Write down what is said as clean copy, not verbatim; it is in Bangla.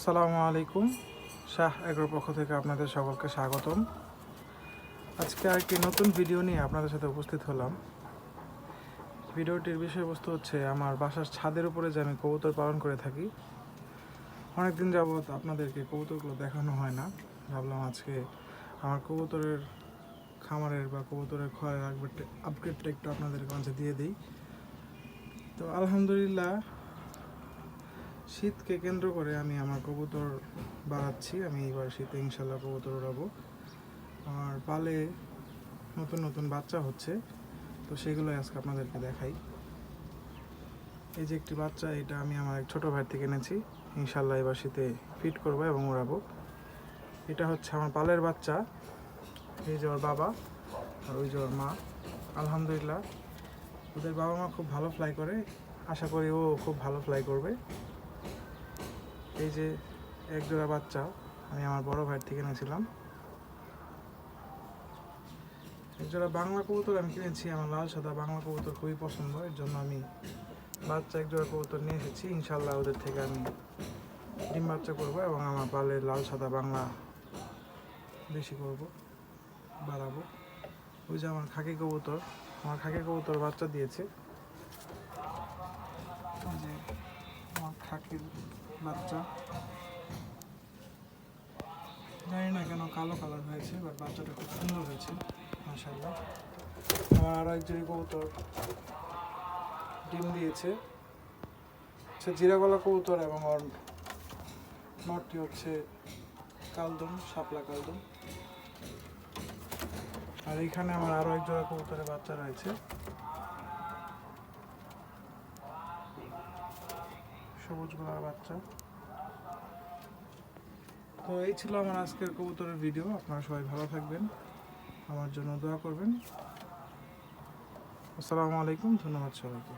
আসসালামু আলাইকুম। শাহ এগ্রোর পক্ষ থেকে আপনাদের সকলকে স্বাগতম। আজকে আরেকটি নতুন ভিডিও নিয়ে আপনাদের সাথে উপস্থিত হলাম। ভিডিওটির বিষয়বস্তু হচ্ছে আমার বাসার ছাদের উপরে যে আমি কবুতর পালন করে থাকি। অনেকদিন যাবৎ আপনাদেরকে কবুতরগুলো দেখানো হয় না, ভাবলাম আজকে আমার কবুতরের খামারের বা কবুতরের ঘরের আপগ্রেডটা একটু আপনাদের মাঝে দিয়ে দিই। তো আলহামদুলিল্লাহ, শীতকে কেন্দ্র করে আমি আমার কবুতর বাড়াচ্ছি। আমি এবার শীতে ইনশাল্লাহ কবুতর উড়াবো। আমার পালে নতুন নতুন বাচ্চা হচ্ছে, তো সেগুলোই আজকে আপনাদেরকে দেখাই। এই যে একটি বাচ্চা, এটা আমি আমার এক ছোটো ভাই থেকে এনেছি। ইনশাল্লাহ এবার শীতে ফিট করবো এবং উড়াবো। এটা হচ্ছে আমার পালের বাচ্চা। এই যে ওর বাবা আর ওই যে ওর মা। আলহামদুলিল্লাহ, ওদের বাবা মা খুব ভালো ফ্লাই করে, আশা করি ও খুব ভালো ফ্লাই করবে। এই যে এক জোড়া বাচ্চা আমি আমার বড় ভাইয়ের থেকে এনেছিলাম। এক জোড়া বাংলা কবুতর আমি কিনেছি। আমার লাল সাদা বাংলা কবুতর খুবই পছন্দ, এর জন্য আমি বাচ্চা এক জোড়া কবুতর নিয়ে এসেছি। ইনশাল্লাহ ওদের থেকে আমি ডিম বাচ্চা করবো এবং আমার পালের লাল সাদা বাংলা বেশি করব, বাড়াবো। ওই যে আমার খাকি কবুতর, আমার খাকি কবুতর বাচ্চা দিয়েছে। যে আমার খাকির বাচ্চা, জানি না কেন কালো কালার হয়েছে, বাট বাচ্চাটা খুব সুন্দর হয়েছে মাশাআল্লাহ। আমার আরও এক জোড়ি কবুতর ডিম দিয়েছে, সে জিরা গলা কবুতর এবং ওর নটটি হচ্ছে কালদম, শাপলা কালদম। আর এইখানে আমার আরও এক জোড়া কবুতরের বাচ্চা রয়েছে, সবুজ গলার বাচ্চা। তো এই ছিল আমার আজকের কবুতরের ভিডিও। আপনারা সবাই ভালো থাকবেন, আমার জন্য দোয়া করবেন। আসসালামু আলাইকুম, ধন্যবাদ সবাইকে।